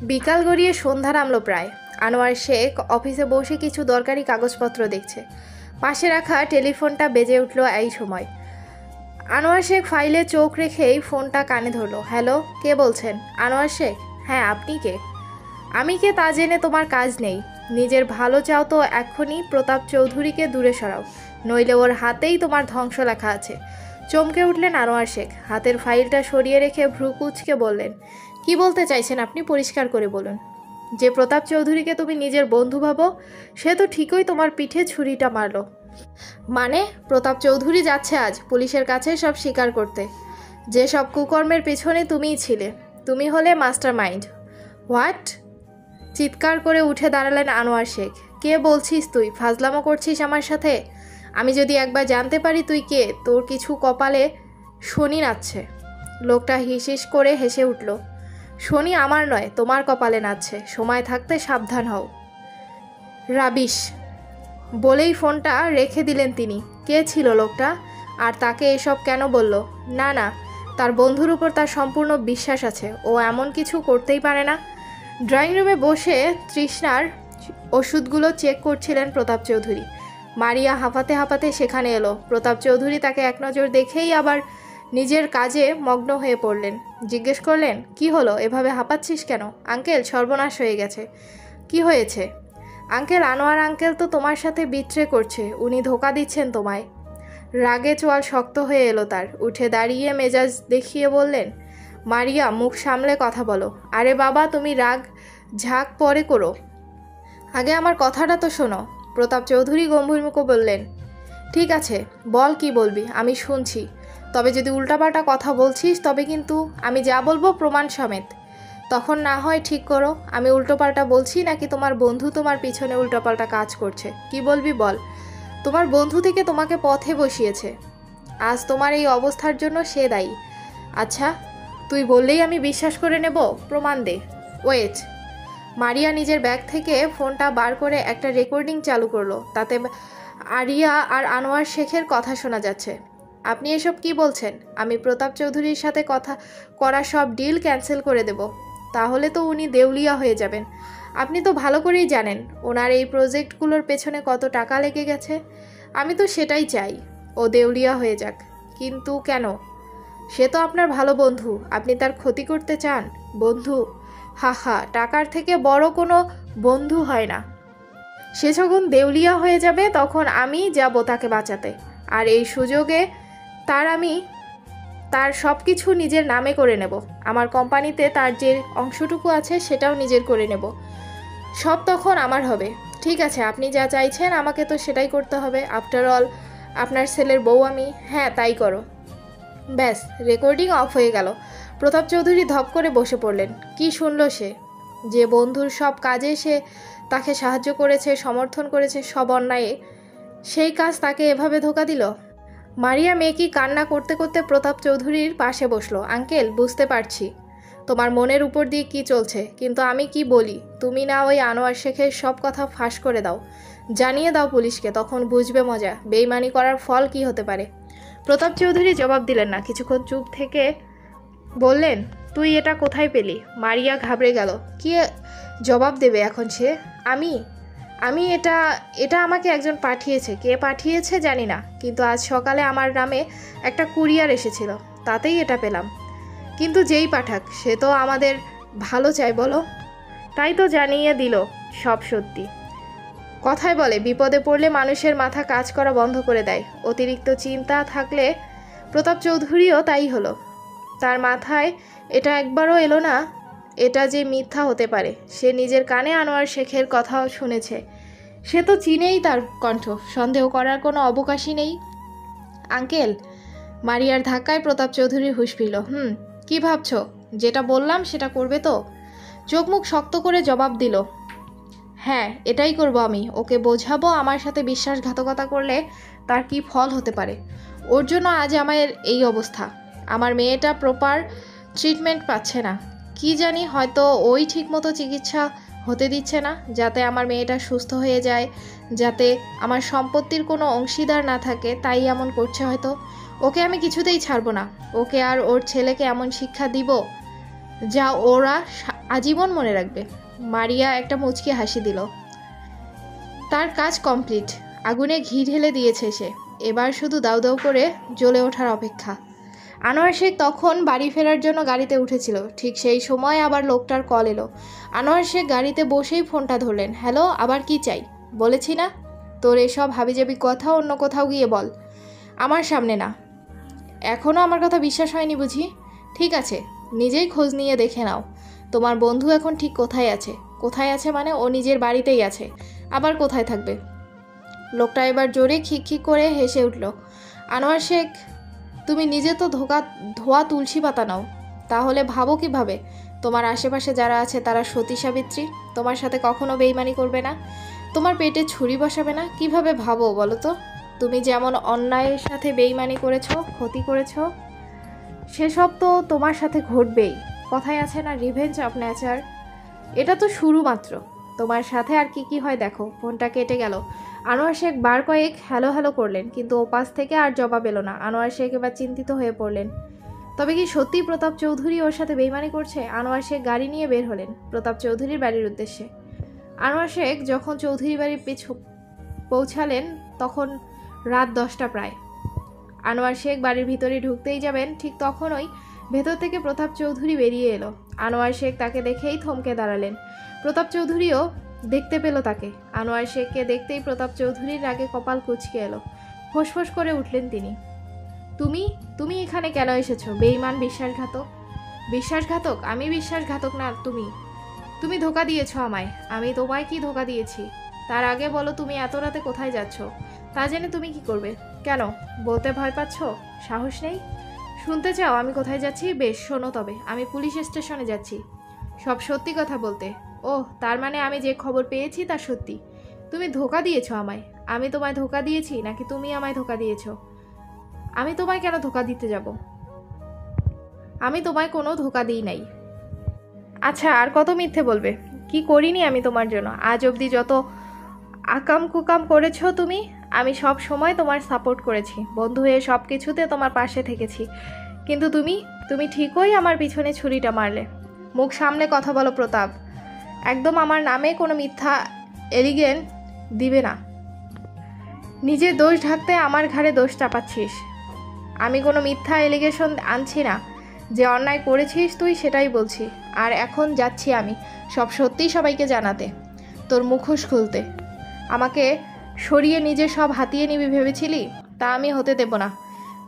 বিকাল গড়িয়ে সন্ধ্যা নামলো প্রায়। আনোয়ার শেখ অফিসে বসে কিছু দরকারি কাগজপত্র দেখছে। পাশে রাখা টেলিফোনটা বেজে উঠল এই সময়। আনোয়ার শেখ ফাইলে চোখ রেখেই ফোনটা কানে ধরলো। হ্যালো, কে বলছেন? আনোয়ার শেখ। হ্যাঁ, আপনি কে? আমি কে তা জেনে তোমার কাজ নেই। নিজের ভালো চাও তো এক্ষুনি প্রতাপ চৌধুরীকে দূরে সরাও, নইলে ওর হাতেই তোমার ধ্বংস লেখা আছে। চমকে উঠলেন আনোয়ার শেখ। হাতের ফাইলটা সরিয়ে রেখে ভ্রু কুঁচকে বললেন, কি বলতে চাইছেন আপনি? পরিষ্কার করে বলুন। যে প্রতাপ চৌধুরীকে তুমি নিজের বন্ধু ভাবো, সে তো ঠিকই তোমার পিঠে ছুরিটা মারল। মানে? প্রতাপ চৌধুরী যাচ্ছে আজ পুলিশের কাছে সব স্বীকার করতে। যে সব কুকর্মের পেছনে তুমিই ছিলে। তুমি হলে মাস্টার মাইন্ড। হোয়াট? চিৎকার করে উঠে দাঁড়ালেন আনোয়ার শেখ। কে বলছিস তুই? ফাজলামো করছিস আমার সাথে? আমি যদি একবার জানতে পারি তুই কে, তোর কিছু কপালে শনি নাচছে। লোকটা হিসিস করে হেসে উঠল। শনি আমার নয়, তোমার কপালে নাচছে। সময় থাকতে সাবধান হও। রাবিশ বলেই ফোনটা রেখে দিলেন তিনি। কে ছিল লোকটা, আর তাকে এসব কেন বলল? না না, তার বন্ধুর উপর তার সম্পূর্ণ বিশ্বাস আছে। ও এমন কিছু করতেই পারে না। ড্রয়িং রুমে বসে তৃষ্ণার ওষুধগুলো চেক করছিলেন প্রতাপ চৌধুরী। মারিয়া হাঁপাতে হাঁপাতে সেখানে এলো। প্রতাপ চৌধুরী তাকে এক নজর দেখেই আবার নিজের কাজে মগ্ন হয়ে পড়লেন। জিজ্ঞেস করলেন, কি হলো, এভাবে হাঁপাচ্ছিস কেন? আঙ্কেল, সর্বনাশ হয়ে গেছে। কি হয়েছে? আঙ্কেল, আনোয়ার আঙ্কেল তো তোমার সাথে বিট্রে করছে। উনি ধোঁকা দিচ্ছেন তোমায়। রাগে চোয়াল শক্ত হয়ে এলো তার। উঠে দাঁড়িয়ে মেজাজ দেখিয়ে বললেন, মারিয়া, মুখ সামলে কথা বলো। আরে বাবা, তুমি রাগ ঝাঁক পরে করো, আগে আমার কথাটা তো শোনো। প্রতাপ চৌধুরী গম্ভীরমুখে বললেন, ঠিক আছে, বল কি বলবি, আমি শুনছি। তবে যদি উল্টাপাল্টা কথা বলছিস তবে কিন্তু আমি যা বলবো প্রমাণ সমেত। তখন না হয় ঠিক করো আমি উল্টোপাল্টা বলছি নাকি তোমার বন্ধু তোমার পিছনে উল্টোপাল্টা কাজ করছে। কি বলবি বল। তোমার বন্ধু থেকে তোমাকে পথে বসিয়েছে। আজ তোমার এই অবস্থার জন্য সে দায়ী। আচ্ছা, তুই বললেই আমি বিশ্বাস করে নেব? প্রমাণ দে। ওয়েট। মারিয়া নিজের ব্যাগ থেকে ফোনটা বার করে একটা রেকর্ডিং চালু করলো। তাতে আরিয়া আর আনোয়ার শেখের কথা শোনা যাচ্ছে। আপনি এসব কি বলছেন? আমি প্রতাপ চৌধুরীর সাথে কথা করা সব ডিল ক্যান্সেল করে দেব। তাহলে তো উনি দেউলিয়া হয়ে যাবেন। আপনি তো ভালো করেই জানেন ওনার এই প্রজেক্টগুলোর পেছনে কত টাকা লেগে গেছে। আমি তো সেটাই চাই, ও দেউলিয়া হয়ে যাক। কিন্তু কেন? সে তো আপনার ভালো বন্ধু, আপনি তার ক্ষতি করতে চান? বন্ধু? হা হা, টাকার থেকে বড় কোনো বন্ধু হয় না। সে যখন দেউলিয়া হয়ে যাবে তখন আমি যাব তাকে বাঁচাতে। আর এই সুযোগে আমি তার সব কিছু নিজের নামে করে নেব। আমার কোম্পানিতে তার যে অংশটুকু আছে সেটাও নিজের করে নেব। সব তখন আমার হবে। ঠিক আছে, আপনি যা চাইছেন আমাকে তো সেটাই করতে হবে। আফটার অল আপনার ছেলের বউ আমি। হ্যাঁ, তাই করো। ব্যাস, রেকর্ডিং অফ হয়ে গেল। প্রতাপ চৌধুরী ধপ করে বসে পড়লেন। কি শুনল সে? যে বন্ধুর সব কাজে সে তাকে সাহায্য করেছে, সমর্থন করেছে সব অন্যায়ে, সেই কাজ তাকে এভাবে ধোঁকা দিল। মারিয়া মেয়েকি কান্না করতে করতে প্রতাপ চৌধুরীর পাশে বসলো। আঙ্কেল, বুঝতে পারছি তোমার মনের উপর দিয়ে কি চলছে, কিন্তু আমি কি বলি, তুমি না ওই আনোয়ার শেখের সব কথা ফাঁস করে দাও, জানিয়ে দাও পুলিশকে, তখন বুঝবে মজা, বেইমানি করার ফল কি হতে পারে। প্রতাপ চৌধুরী জবাব দিলেন না। কিছুক্ষণ চুপ থেকে বললেন, তুই এটা কোথায় পেলি? মারিয়া ঘাবড়ে গেল। কি জবাব দেবে এখন সে? আমি এটা আমাকে একজন পাঠিয়েছে। কে পাঠিয়েছে জানি না, কিন্তু আজ সকালে আমার নামে একটা কুরিয়ার এসেছিল, তাতেই এটা পেলাম। কিন্তু যেই পাঠাক সে তো আমাদের ভালো চাই, বলো? তাই তো জানিয়ে দিল সব সত্যি। কথায় বলে, বিপদে পড়লে মানুষের মাথা কাজ করা বন্ধ করে দেয়। অতিরিক্ত চিন্তা থাকলে প্রতাপ চৌধুরীও তাই হলো। তার মাথায় এটা একবারও এলো না এটা যে মিথ্যা হতে পারে। সে নিজের কানে আনোয়ার শেখের কথাও শুনেছে। সে তো চিনেই তার কণ্ঠ, সন্দেহ করার কোনো অবকাশই নেই। আঙ্কেল, মারিয়ার ধাক্কায় প্রতাপ চৌধুরীর হুঁশ ফিরল। কি ভাবছো? যেটা বললাম সেটা করবে তো? চোখ মুখ শক্ত করে জবাব দিল, হ্যাঁ, এটাই করব আমি। ওকে বোঝাবো আমার সাথে বিশ্বাসঘাতকতা করলে তার কি ফল হতে পারে। ওর জন্য আজ আমার এই অবস্থা। আমার মেয়েটা প্রপার ট্রিটমেন্ট পাচ্ছে না। কি জানি, হয়তো ওই ঠিকমতো চিকিৎসা হতে দিচ্ছে না, যাতে আমার মেয়েটা সুস্থ হয়ে যায়, যাতে আমার সম্পত্তির কোনো অংশীদার না থাকে, তাই এমন করছে হয়তো। ওকে আমি কিছুতেই ছাড়বো না। ওকে আর ওর ছেলেকে এমন শিক্ষা দিব যা ওরা আজীবন মনে রাখবে। মারিয়া একটা মুচকি হাসি দিল। তার কাজ কমপ্লিট। আগুনে ঘি ঢেলে দিয়েছে সে। এবার শুধু দাউ দাউ করে জ্বলে ওঠার অপেক্ষা। আনোয়ার শেখ তখন বাড়ি ফেরার জন্য গাড়িতে উঠেছিল। ঠিক সেই সময় আবার লোকটার কল এলো। আনোয়ার শেখ গাড়িতে বসেই ফোনটা ধরলেন। হ্যালো, আবার কি চাই? বলেছি না তোর এসব হাবিজাবি কথা অন্য কোথাও গিয়ে বল, আমার সামনে না। এখনও আমার কথা বিশ্বাস হয়নি বুঝি? ঠিক আছে, নিজেই খোঁজ নিয়ে দেখে নাও তোমার বন্ধু এখন ঠিক কোথায় আছে। কোথায় আছে মানে? ও নিজের বাড়িতেই আছে, আবার কোথায় থাকবে? লোকটা এবার জোরে খিকখিক করে হেসে উঠল। আনোয়ার শেখ, তুমি নিজে তো ধোয়া তুলসী পাতা নাও, তাহলে ভাবো কিভাবে তোমার আশেপাশে যারা আছে তারা সতী সাবিত্রী তোমার সাথে কখনো বেইমানি করবে না, তোমার পেটে ছুরি বসাবে না? কিভাবে ভাবো বলো তো? তুমি যেমন অন্যায়ের সাথে বেইমানি করেছো, ক্ষতি করেছো, সেসব তো তোমার সাথে ঘটবেই। কথায় আছে না, রিভেঞ্জ অফ নেচার। এটা তো শুরু মাত্র। তোমার সাথে আর কি কি হয় দেখো। ফোনটা কেটে গেল। আনোয়ার শেখ বার কয়েক হ্যালো হ্যালো করলেন, কিন্তু ওপাশ থেকে আর জবাব এলো না। আনোয়ার শেখ এবার চিন্তিত হয়ে পড়লেন। তবে কি সত্যি প্রতাপ চৌধুরী ওর সাথে বেইমানি করছে? আনোয়ার শেখ গাড়ি নিয়ে বের হলেন প্রতাপ চৌধুরীর বাড়ির উদ্দেশ্যে। আনোয়ার শেখ যখন চৌধুরী বাড়ির পিছু পৌঁছালেন তখন রাত 10টা প্রায়। আনোয়ার শেখ বাড়ির ভিতরে ঢুকতেই যাবেন, ঠিক তখনই ভেতর থেকে প্রতাপ চৌধুরী বেরিয়ে এলো। আনোয়ার শেখ তাকে দেখেই থমকে দাঁড়ালেন। প্রতাপ চৌধুরীও দেখতে পেল তাকে। আনোয়ার শেখকে দেখতেই প্রতাপ চৌধুরীর রাগে কপাল কুঁচকে এলো। ফোঁস করে উঠলেন তিনি। তুমি তুমি এখানে কেন এসেছো? বেঈমান, বিশ্বাসঘাতক। বিশ্বাসঘাতক? আমি বিশ্বাসঘাতক না, তুমি ধোঁকা দিয়েছো আমায়। আমি তোমায় কি ধোঁকা দিয়েছি? তার আগে বলো, তুমি এত রাতে কোথায় যাচ্ছ? তা জেনে তুমি কি করবে? কেন বলতে ভয় পাচ্ছ? সাহস নেই? শুনতে চাও আমি কোথায় যাচ্ছি? বেশ, শোনো তবে। আমি পুলিশ স্টেশনে যাচ্ছি, সব সত্যি কথা বলতে। ওহ, তার মানে আমি যে খবর পেয়েছি তা সত্যি? তুমি ধোঁকা দিয়েছো আমায়। আমি তোমায় ধোঁকা দিয়েছি নাকি তুমি আমায় ধোঁকা দিয়েছো? আমি তোমায় কেন ধোঁকা দিতে যাব? আমি তোমায় কোনো ধোঁকা দিই নাই। আচ্ছা, আর কত মিথ্যে বলবে? কি করিনি আমি তোমার জন্য? আজ অবধি যত আকাম কুকাম করেছো তুমি, আমি সব সময় তোমার সাপোর্ট করেছি, বন্ধু হয়ে সব কিছুতে তোমার পাশে থেকেছি। কিন্তু তুমি ঠিকই আমার পিছনে ছুরিটা মারলে। মুখ সামলে কথা বলো প্রতাপ। একদম আমার নামে কোনো মিথ্যা এলিগেন দিবে না। নিজের দোষ ঢাকতে আমার ঘাড়ে দোষ চাপাচ্ছিস। আমি কোনো মিথ্যা এলিগেশন আনছি না। যে অন্যায় করেছিস তুই সেটাই বলছি। আর এখন যাচ্ছি আমি সব সত্যিই সবাইকে জানাতে, তোর মুখোশ খুলতে। আমাকে সরিয়ে নিজে সব হাতিয়ে নিবি ভেবেছিলি? তা আমি হতে দেব না।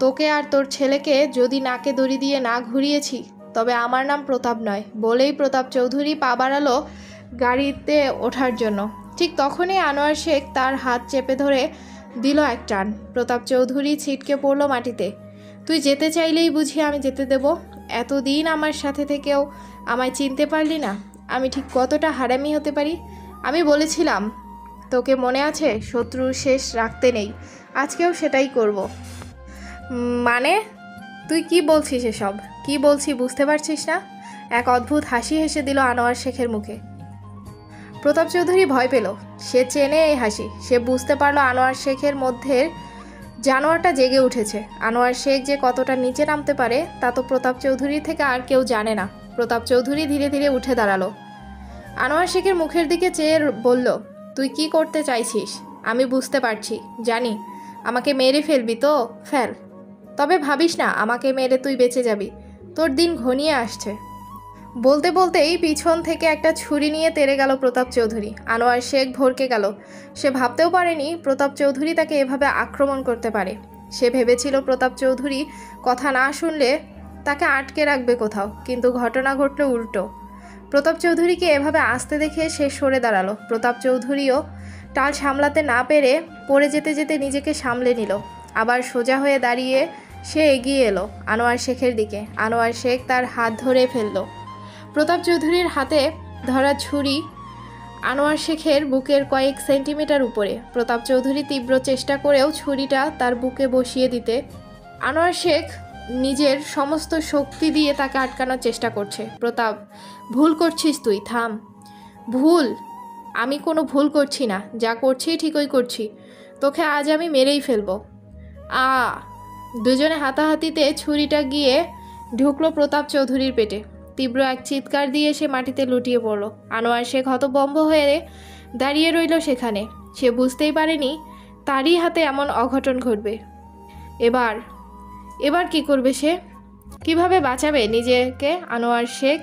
তোকে আর তোর ছেলেকে যদি নাকে দড়ি দিয়ে না ঘুরিয়েছি তবে আমার নাম প্রতাপ নয়। বলেই প্রতাপ চৌধুরী পা বাড়ালো গাড়িতে ওঠার জন্য। ঠিক তখনই আনোয়ার শেখ তার হাত চেপে ধরে দিল এক টান। প্রতাপ চৌধুরী ছিটকে পড়ল মাটিতে। তুই যেতে চাইলেই বুঝি আমি যেতে দেব? এতদিন আমার সাথে থেকেও আমায় চিনতে পারলি না আমি ঠিক কতটা হারামি হতে পারি? আমি বলেছিলাম তোকে, মনে আছে, শত্রুর শেষ রাখতে নেই। আজকেও সেটাই করব। মানে? তুই কি বলছিস এসব? কি বলছি বুঝতে পারছিস না? এক অদ্ভুত হাসি হেসে দিল আনোয়ার শেখের মুখে। প্রতাপ চৌধুরী ভয় পেল। সে চেনে এই হাসি। সে বুঝতে পারল আনোয়ার শেখের মধ্যে জানোয়ারটা জেগে উঠেছে। আনোয়ার শেখ যে কতটা নিচে নামতে পারে তা তো প্রতাপ চৌধুরী থেকে আর কেউ জানে না। প্রতাপ চৌধুরী ধীরে ধীরে উঠে দাঁড়ালো। আনোয়ার শেখের মুখের দিকে চেয়ে বলল, তুই কি করতে চাইছিস আমি বুঝতে পারছি, জানি। আমাকে মেরে ফেলবি তো ফেল, তবে ভাবিস না আমাকে মেরে তুই বেঁচে যাবি। তোর দিন ঘনিয়ে আসছে। বলতে বলতেই পিছন থেকে একটা ছুরি নিয়ে তেড়ে গেল প্রতাপ চৌধুরী। আনোয়ার শেখ ভরকে গেল। সে ভাবতেও পারেনি প্রতাপ চৌধুরী তাকে এভাবে আক্রমণ করতে পারে। সে ভেবেছিল প্রতাপ চৌধুরী কথা না শুনলে তাকে আটকে রাখবে কোথাও, কিন্তু ঘটনা ঘটল উল্টো। প্রতাপ চৌধুরীকে এভাবে আসতে দেখে সে সরে দাঁড়ালো। প্রতাপ চৌধুরীও টাল সামলাতে না পেরে পড়ে যেতে যেতে নিজেকে সামলে নিল। আবার সোজা হয়ে দাঁড়িয়ে সে এগিয়ে এলো আনোয়ার শেখের দিকে। আনোয়ার শেখ তার হাত ধরে ফেলল। প্রতাপ চৌধুরীর হাতে ধরা ছুরি আনোয়ার শেখের বুকের কয়েক সেন্টিমিটার উপরে। প্রতাপ চৌধুরী তীব্র চেষ্টা করেও ছুরিটা তার বুকে বসিয়ে দিতে আনোয়ার শেখ নিজের সমস্ত শক্তি দিয়ে তাকে আটকানোর চেষ্টা করছে। প্রতাপ, ভুল করছিস তুই, থাম। ভুল? আমি কোনো ভুল করছি না, যা করছি ঠিকই করছি। তোকে আজ আমি মেরেই ফেলবো। দুজনে হাতাহাতিতে ছুরিটা গিয়ে ঢুকলো প্রতাপ চৌধুরীর পেটে। তীব্র এক চিৎকার দিয়ে সে মাটিতে লুটিয়ে পড়ল। আনোয়ার শেখ হতভম্ব হয়ে দাঁড়িয়ে রইল সেখানে। সে বুঝতেই পারেনি তারই হাতে এমন অঘটন ঘটবে। এবার কি করবে সে? কিভাবে বাঁচাবে নিজেকে আনোয়ার শেখ?